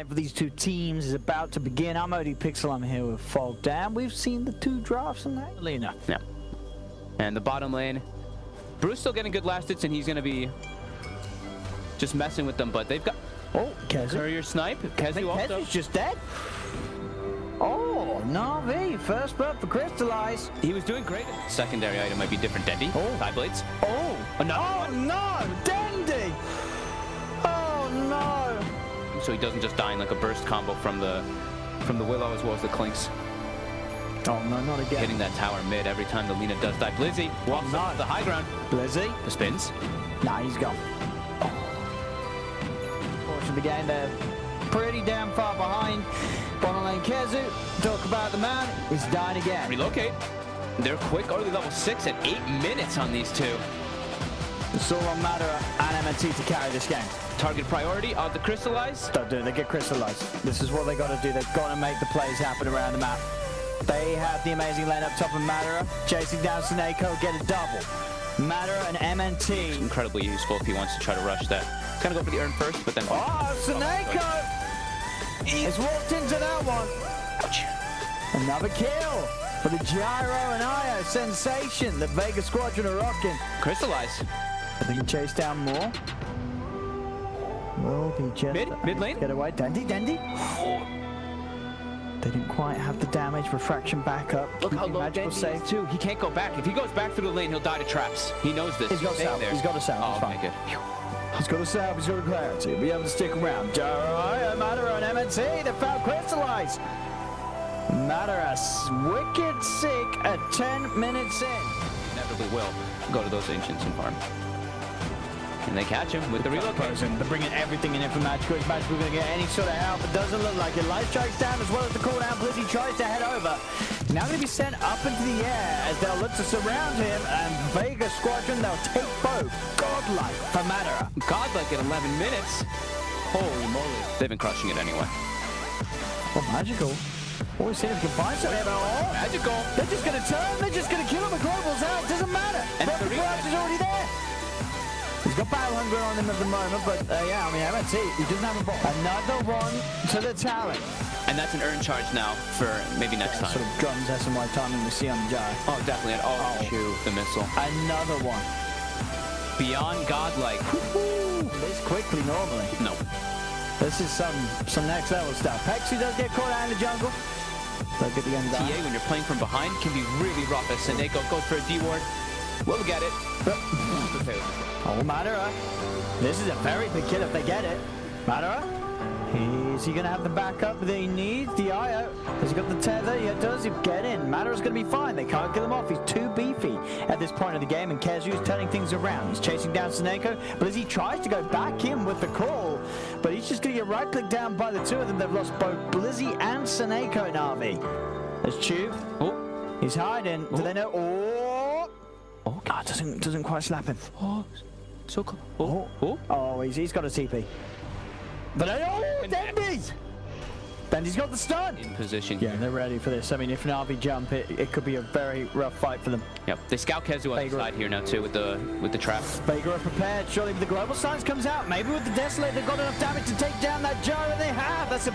time for these two teams is about to begin. I'm OD Pixel, I'm here with Fog Dam. We've seen the two drafts in that arena. Yeah. And the bottom lane, Bruce still getting good last hits, and he's going to be just messing with them, but they've got... Oh, Kezu. Courier snipe. Kezu also. Kezu's just dead. Oh, Navi, first blood for Crystallize. He was doing great. Secondary item might be different. Dendy. Oh. Tie blades. Oh. Oh, no. Dendy. Oh, no. So he doesn't just die in like a burst combo from the Willow as well as the Clinks. Oh, no, not again. Hitting that tower mid every time the Lina does die. Blizzy walks up to the high ground. Blizzy. The spins. Nah, he's gone. Portion of the game, they're pretty damn far behind. Bottom lane Kezu, talk about the man, he's dying again. Relocate. They're quick, early level 6 at 8 minutes on these two. It's all on Madara and MNT to carry this game. Target priority on the Crystallize. Don't do it, they get Crystallized. This is what they got to do, they've got to make the plays happen around the map. They have the amazing lane up top of Madara, chasing down Suneko, get a double. Madara and MNT. It's incredibly useful if he wants to try to rush that. Kind of go for the urn first, but then... Oh, Suneko! He's walked into that one. Ouch. Another kill for the Gyro and Io. Sensation. The Vega squadron are rocking. Crystallize. If they can chase down more. Will be just... Mid lane. Get away. Dendy. Oh. They didn't quite have the damage. Refraction back up. Look how low Dendy is too. He can't go back. If he goes back through the lane, he'll die to traps. He knows this. He's got a salve. He's got a salve. Oh, okay, good. He's got a salve, he's got a clarity. Be able to stick around. Gyro, Madara and MNT, they found Crystallize. Madara, wicked sick at 10 minutes in. Inevitably will go to those ancients and farm. And they catch him with the relocation. They're bringing everything in for Magical. Is Magical going to get any sort of help? It doesn't look like it. Life strikes down as well as the cooldown. Blizzy tries to head over. Now going to be sent up into the air as they'll look to surround him. And Vega Squadron, they'll take both. Godlike for Madara. Godlike at 11 minutes. Holy moly. They've been crushing it anyway. Well, Magical. Always see if we can find something. Oh, Magical. They're just going to turn. They're just going to kill him. The global's out. It doesn't matter. And the Crouch is already there. He's got battle hunger on him at the moment, but yeah, I mean, MNT, he doesn't have a ball. Another one to the talent. And that's an urn charge now for maybe next time. Sort of drums SMY timing we see on the Gyro. Oh, definitely. The missile. Another one. Beyond godlike. This quickly normally. No. This is some next level stuff. Pexu does get caught out in the jungle. Don't get the end TA when you're playing from behind can be really rough as Suneko goes for a D-ward. We'll get it. Oh, Madara. This is a very big kill if they get it. Madara. Is he going to have the backup that he needs? The IO. Has he got the tether? Yeah, does he get in? Madara's going to be fine. They can't kill him off. He's too beefy at this point of the game, and Kezu's turning things around. He's chasing down Suneko, but as he tries to go back in with the call, but he's just going to get right-clicked down by the two of them. They've lost both Blizzy and Suneko, Navi. There's Tube. Oh. He's hiding. Do they know? Oh. Oh, God, doesn't quite slap him. Oh, so cool. Oh, he's got a TP. But Dendy's got the stun. In position. Yeah, they're ready for this. I mean, if Navi jump, it could be a very rough fight for them. Yep, they scout Kezu on the side here now too with the trap. Vega are prepared. Surely the global science comes out. Maybe with the Desolate, they've got enough damage to take down that Gyro. They have. That's a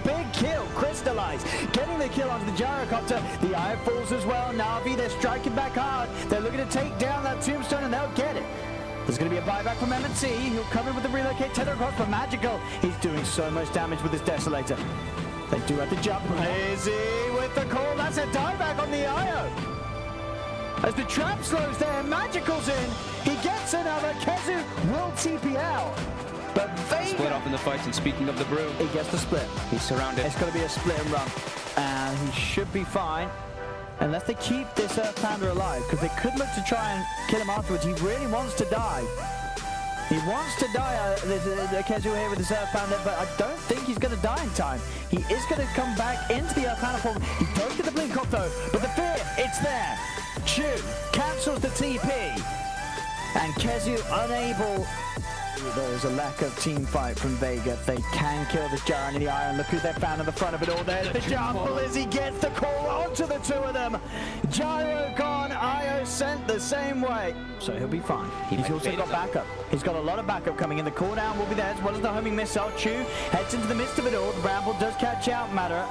big kill. Crystallize, getting the kill onto the Gyrocopter. The Eye falls as well. Navi, they're striking back hard. They're looking to take down that Tombstone, and they'll get it. There's going to be a buyback from MNT. He'll come in with the relocate tether across for Magical. He's doing so much damage with this Desolator. They do have to jump. Izzy with the call. That's a dieback on the IO. As the trap slows there, Magical's in. He gets another. Kezu will TP out. But Vega... Split off in the fights, and speaking of the brew... He gets the split. He's surrounded. It's going to be a split and run. And he should be fine. Unless they keep this Earth Pounder alive, because they could look to try and kill him afterwards. He really wants to die. He wants to die, Kezu here with his Earth Pounder, but I don't think he's going to die in time. He is going to come back into the Earth Pounder form. He does get the blink off though, but the fear, it's there. Chu cancels the TP. And Kezu unable... There is a lack of team fight from Vega. They can kill this Gyro in the Iron. Look who they found at the front of it all. There's the jump. Blizzy gets the call onto the two of them. Gyro gone. Io 100% the same way. So he'll be fine. He's also got backup. He's got a lot of backup coming in. The cooldown will be there as well as the homing missile. Chew heads into the midst of it all. The Bramble does catch out Matter.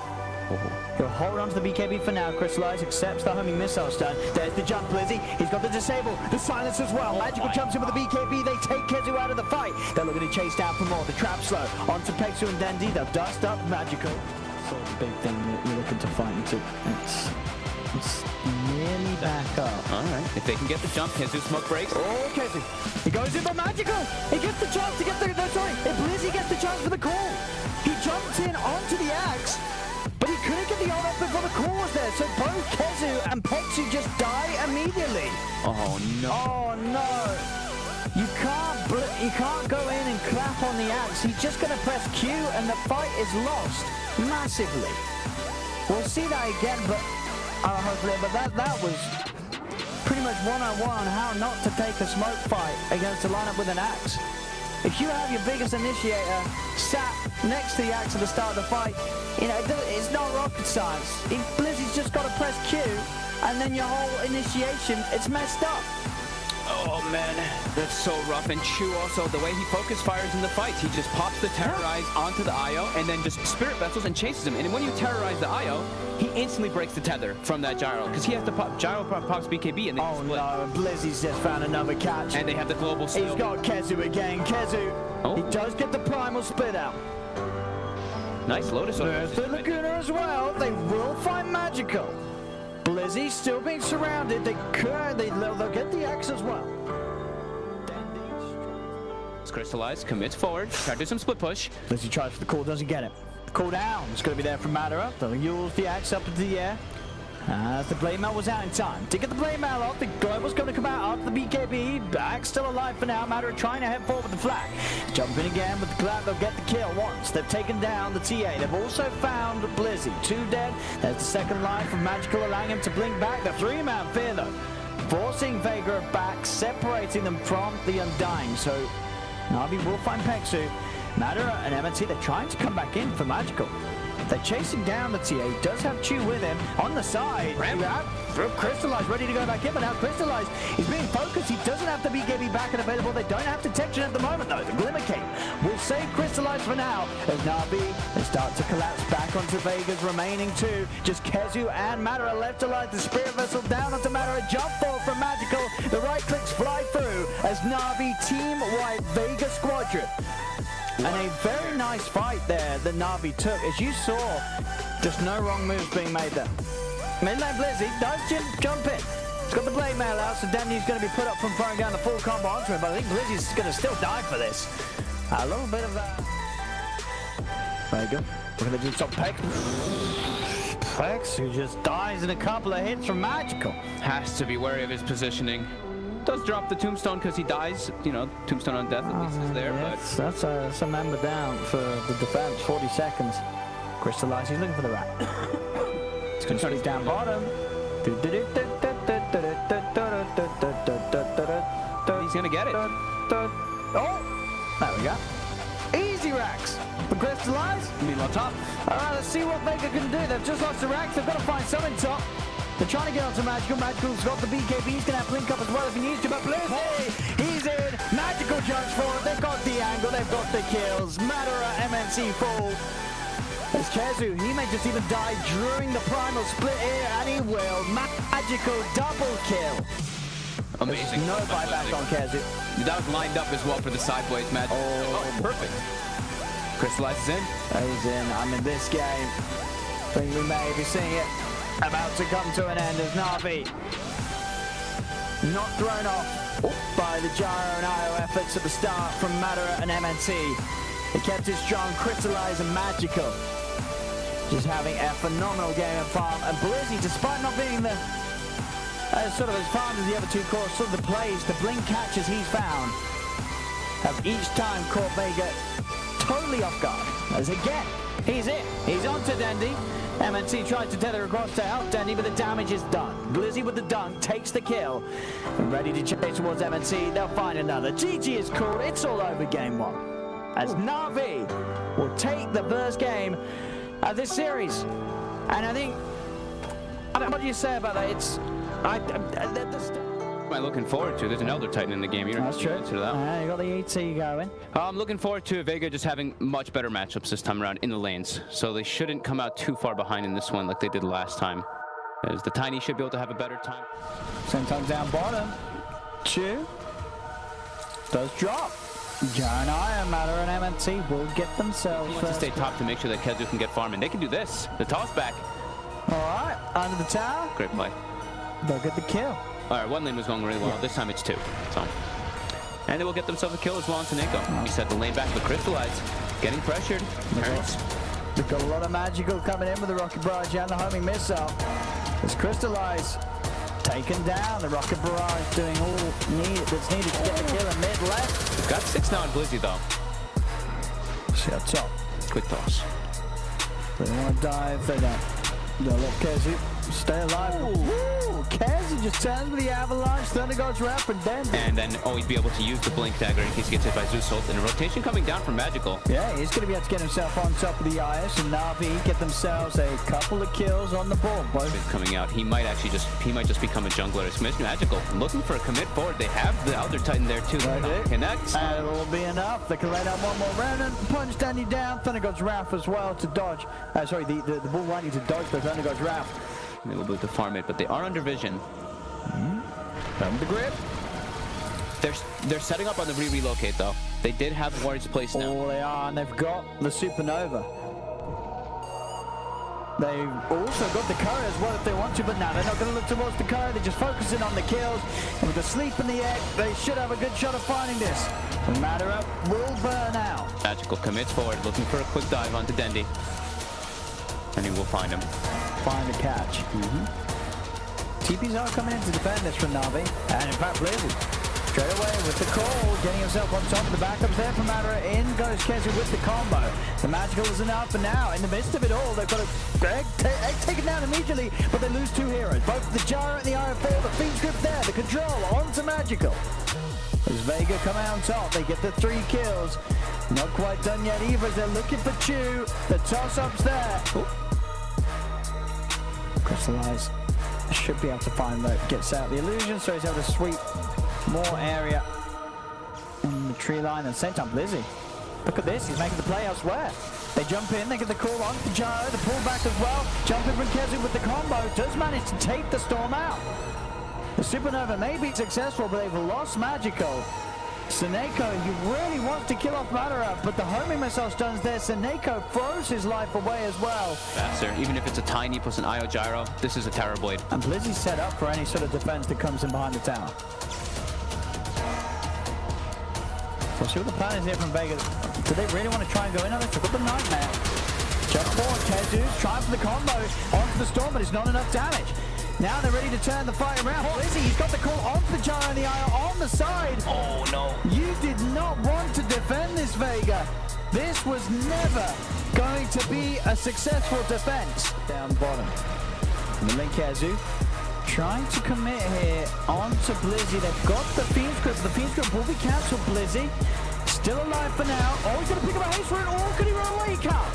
He'll hold on to the BKB for now. Crystallize accepts the homing missile stun. There's the jump, Blizzy. He's got the disable, the silence as well. Magical jumps in with the BKB. They take Kezu out of the fight. They're looking to chase down for more. The trap slow onto Pexu and Dendi. They'll dust up Magical. Sort of big thing that you're looking to fight into. It's nearly back up. All right. If they can get the jump, Kezu smoke breaks. Oh, Kezu. He goes in for Magical. He gets the chance to get the... No, sorry. If Blizzy gets the chance for the call. He jumped in onto the axe. But he couldn't get the ult up before the call was there, so both Kezu and Pexu just die immediately. Oh no! Oh no! You can't go in and clap on the axe. He's just going to press Q, and the fight is lost massively. We'll see that again, but hopefully, but that was pretty much one-on-one how not to take a smoke fight against a lineup with an axe. If you have your biggest initiator sat next to the axe at the start of the fight, you know, it's not rocket science. Blizzy's just got to press Q, and then your whole initiation, it's messed up. Oh man, that's so rough. And Chew also, the way he focus fires in the fights, he just pops the Terrorize onto the IO and then just Spirit Vessels and chases him. And when you terrorize the IO, he instantly breaks the tether from that gyro because he has to pop, gyro pops BKB and they split. Oh no, Blizzy's just found another catch. And they have the global steal. He's got Kezu again. Kezu, he does get the primal split out. Nice Lotus. There's the Laguna as well. They will find Magical. Blizzy still being surrounded. They'll get the axe as well. It's Crystallized, commits forward, try to do some split push. Blizzy tries for the call, doesn't get it. The call down is going to be there from Madara. They'll use the axe up into the air. As the blade mail was out in time. To get the blade mail off, the global's going to come out after the BKB. Axe still alive for now. Madara trying to head forward with the flag. Jumping again with the clap. They'll get the kill once. They've taken down the TA. They've also found Blizzy. 2 dead. There's the second life from Magical, allowing him to blink back. The 3-man fear though. Forcing Vega back, separating them from the Undying. So Navi will find Pexu. Madara and MNT, they're trying to come back in for Magical. They're chasing down the TA. He does have Chew with him on the side. Crystallized, ready to go back in, but now Crystallized is being focused. He doesn't have the BKB back and available. They don't have detection at the moment, though. The Glimmer Cape will save Crystallized for now. As Navi, they start to collapse back onto Vega's remaining 2. Just Kezu and Madara left alive. The Spirit Vessel down onto Madara. Jump ball from Magical. The right clicks fly through as Navi team wipe Vega Squadron. And a very nice fight there that Navi took. As you saw, just no wrong moves being made there. Mid lane Blizzy does jump in. He's got the blade mail out, so Dandy's going to be put up from throwing down the full combo onto him, but I think Blizzy's going to still die for this. A little bit of that. Vega, we're going to do some Pex, who just dies in a couple of hits from Magical. Has to be wary of his positioning. Does drop the tombstone because he dies, you know, tombstone on death at least is there, but that's a member down for the defense. 40 seconds. Crystallized, he's looking for the rat. It's going to start down bottom. He's gonna get it. Oh, there we go. Easy racks for Crystallized. Meanwhile, top. All right, let's see what Vega can do. They've just lost the racks. They've got to find something top. They're trying to get onto Magical. Magical's got the BKB. He's going to have Blink up as well if he needs to. But Blizzy, he's in. Magical jumps forward. They've got the angle. They've got the kills. Madara, MNC fall. There's Kezu. He may just even die during the primal split here, and he will. Magical double kill. Amazing. There's no buyback on Kezu. That was lined up as well for the sideways match. Oh, perfect. Crystallizes in. He's in. I'm in this game. I think we may be seeing it about to come to an end as Navi not thrown off by the gyro and IO efforts at the start from Madara and MNT. He kept it strong, Crystallized and Magical. Just having a phenomenal game of farm. And Blizzy, despite not being the sort of as farmed as the other two cores, sort of the plays, the blink catches he's found, have each time caught Vega totally off guard. As again, he's in. He's onto Dendi. MNT tries to tether across to help Dendi, but the damage is done. Blizzy with the dunk takes the kill. And ready to chase towards MNT. They'll find another. GG is called. It's all over game 1. As Navi will take the first game of this series. And I think, what do you say about that? It's... Am I looking forward to? There's an Elder Titan in the game. You don't That's true. answer to that. You got the ET going. I'm looking forward to Vega just having much better matchups this time around in the lanes. So they shouldn't come out too far behind in this one like they did last time. As the Tiny should be able to have a better time. Same time down bottom. Chew. Does drop. Giant Iron Matter and MNT will get themselves He wants to stay top to make sure that Kezu can get farm, and they can do this. The toss back. All right, under the tower. Great play. They'll get the kill. All right, one lane was going really well. This time it's two. So, and they will get themselves a kill as well on Taneko. He set the lane back, but Crystallize getting pressured. They've got a lot of magical coming in with the Rocket Barrage and the homing missile. It's Crystallize taken down. The Rocket Barrage doing all that's needed to get the kill in mid left. We've got 6 now on Blizzy though. See up top. Quick toss. They want to dive. They don't. They'll let Kezu stay alive. Ooh, Kezu just turns with the avalanche. Thunder God's Wrath and then always be able to use the blink dagger in case he gets hit by Zeus ult. And a rotation coming down from Magical. Yeah, he's going to be able to get himself on top of the IS, and Navi get themselves a couple of kills on the board. Both coming out. He might just become a jungler. It's Magical looking for a commit forward. They have the Elder Titan there too. Connects. And it'll be enough. They can lay down one more round and punch Danny down. Thunder God's Wrath as well to dodge. Sorry, the bull wanting to dodge the Thunder God's Wrath. They will be able to farm it, but they are under vision. The grip. They're setting up on the relocate though. They did have wards placed now. Oh, they are, and they've got the Supernova. They've also got the Curry as well if they want to, but now they're not going to look towards the Curry. They're just focusing on the kills. And with the sleep in the egg, they should have a good shot of finding this. The matter up will burn out. Magical commits forward, looking for a quick dive onto Dendi. And he will find him. Find the catch. TPs are coming in to defend this from Navi. And in fact, Blizzy straight away with the call, getting himself on top of the backups there from Madara. In goes Kezu with the combo. The Magical is enough, and now in the midst of it all, they've got a egg taken down immediately, but they lose 2 heroes. Both the Gyro and the IO4, the Fiend Script there, the control onto Magical. As Vega come out on top, they get the 3 kills. Not quite done yet either, as they're looking for Chew. The toss-up's there. Crystallize should be able to find that, gets out the illusion, so he's able to sweep more area on the tree line. At the same time, Blizzy, look at this, he's making the play elsewhere. They jump in, they get the call on to Gyro, the pullback as well. Jumping from Kezu with the combo, does manage to take the storm out. The Supernova may be successful, but they've lost Magical. Seneko, he really wants to kill off Madara, but the homing missile stuns there. Seneko throws his life away as well. Faster, even if it's a Tiny plus an IO Gyro, this is a Terrorblade. And Blizzy's set up for any sort of defense that comes in behind the tower. We'll see what the plan is here from Vega. Do they really want to try and go in on this? They've got the Nightmare. Jump forward, Kezu's trying for the combo onto the storm, but it's not enough damage. Now they're ready to turn the fight around. Blizzy, he's got the call onto the Gyro and the IO on the side. Oh no. You did not want to defend this, Vega. This was never going to be a successful defense. Down bottom. Milling Kezu trying to commit here onto Blizzy. They've got the Fiend Script. The Fiend Script will be cancelled. Blizzy still alive for now. Oh, he's going to pick up a haste for it. Or could he run away? He can't.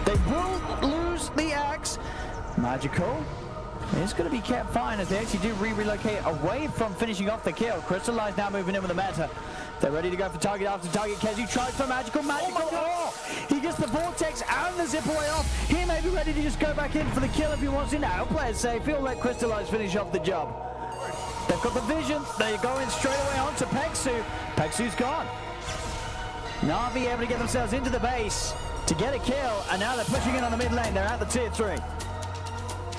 They will lose the axe. Magical. It's going to be kept fine as they actually do relocate away from finishing off the kill. Crystallize now moving in with the meta. They're ready to go for target after target. Kezu tries for Magical. He gets the Vortex and the zip away off. He may be ready to just go back in for the kill if he wants to now. Players safe. He'll let Crystallize finish off the job. They've got the vision. They go in straight away onto Peksu. Peksu's gone. Navi able to get themselves into the base to get a kill, and now they're pushing in on the mid lane. They're at the tier 3.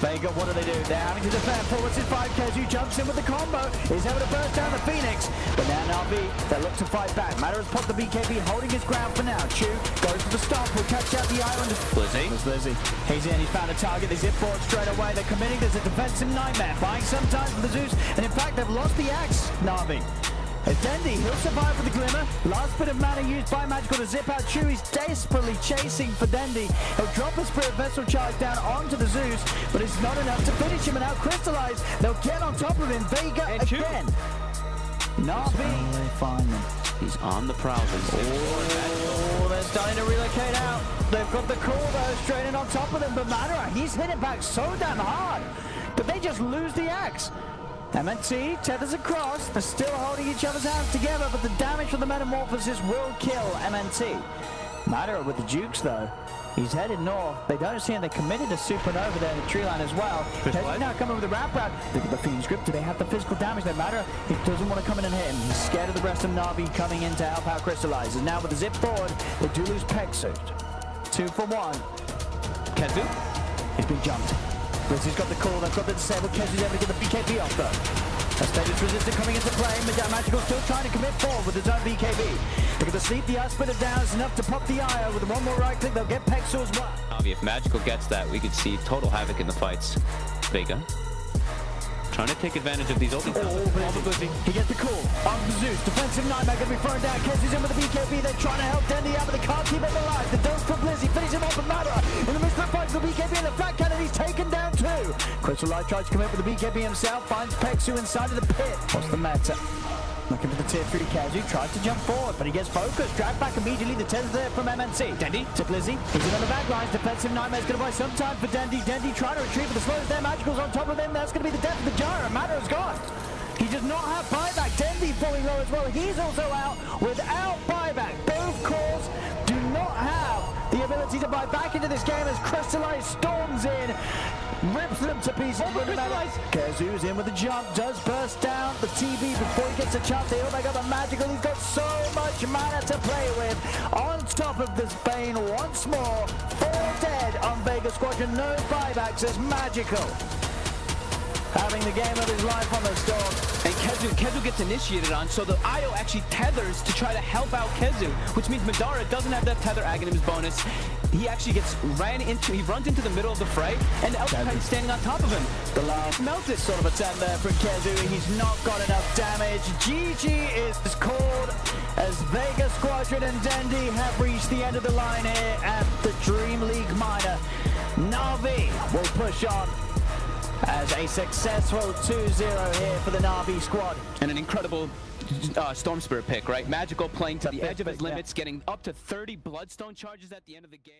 Vega, what do? They're having to defend. Forwards his 5. Kezu jumps in with the combo. He's able to burst down the Phoenix. But now Navi, they look to fight back. Madara's popped the BKB, holding his ground for now. Chew goes for the stomp. Will catch out the island. Blizzy. He's in. He's found a target. They zip forward straight away. They're committing. There's a defensive Nightmare. Buying some time for the Zeus. And in fact, they've lost the axe. Navi. As Dendi, he'll survive with the Glimmer. Last bit of mana used by Magical to zip out Chew. He's desperately chasing for Dendi. He'll drop a Spirit Vessel charge down onto the Zeus, but it's not enough to finish him. And now Crystallize, they'll get on top of him. Vega and again. Navi. They find them. He's on the prowl. Oh, they're starting to relocate out. They've got the call though, straight in on top of them. But Madara, he's hit it back so damn hard. But they just lose the axe. MNT tethers across. They're still holding each other's hands together, but the damage from the Metamorphosis will kill MNT. Madara with the Jukes, though. He's headed north. They don't see him. They're committed to Supernova there in the tree line as well. He's now coming with the wrap round. Look at the Fiend's Grip. Do they have the physical damage? No matter. He doesn't want to come in and hit him. He's scared of the rest of Navi coming in to help out Crystallize. And now with the zip forward, they do lose Pexu. 2 for 1. Kezu? He's been jumped. Blizzy's got the call. They've got the disable. Kezu's able to get the BKB off though. A status resistant coming into play. Magical still trying to commit forward with his own BKB. Look at the sleep. The ice splitter down. It's enough to pop the IO. With one more right click, they'll get Pexu as well. Navi, if Magical gets that, we could see total havoc in the fights. Vega trying to take advantage of these ulti. He gets the call. On the Zeus. Defensive Nightmare going to be thrown down. Kezu's in with the BKB. They're trying to help Dendy out, but they can't keep him alive. The dose for Blizzy. Finish him off with Madara. In the midst of the fight, the BKB and the flat cannon. He's taken down too. Crystal Light tries to come in with the BKB himself. Finds Pexu inside of the pit. What's the meta? Looking for the tier 3 Kezu, tries to jump forward, but he gets focused. Dragged back immediately, the 10's there from MNC. Dendy to Blizzy. He's in on the back lines. Defensive Nightmare's going to buy some time for Dendy. Dendy trying to retrieve, but the slows there. Magical's on top of him. That's going to be the death of the Gyro. Madara's gone. He does not have buyback. Dendy falling low as well. He's also out without buyback. Both cores do not have the ability to buy back into this game as Crystallize storms in. Rips them to pieces. Kezu's in with the jump, does burst down the TB before he gets a chance. They all back up the Magical. He's got so much mana to play with. On top of this Bane once more. 4 dead on Vega Squadron. No buybacks as Magical having the game of his life on the storm. And Kezu gets initiated on, so the IO actually tethers to try to help out Kezu, which means Madara doesn't have that tether Aghanim's bonus. He actually he runs into the middle of the fray, and Elk's standing on top of him. The last melted sort of attempt there from Kezu. He's not got enough damage. GG is called as Vega Squadron and Dendy have reached the end of the line here at the Dream League Minor. Navi will push on as a successful 2-0 here for the Navi squad. And an incredible Storm Spirit pick, right? Magical playing to the edge of his limits, getting up to 30 Bloodstone charges at the end of the game.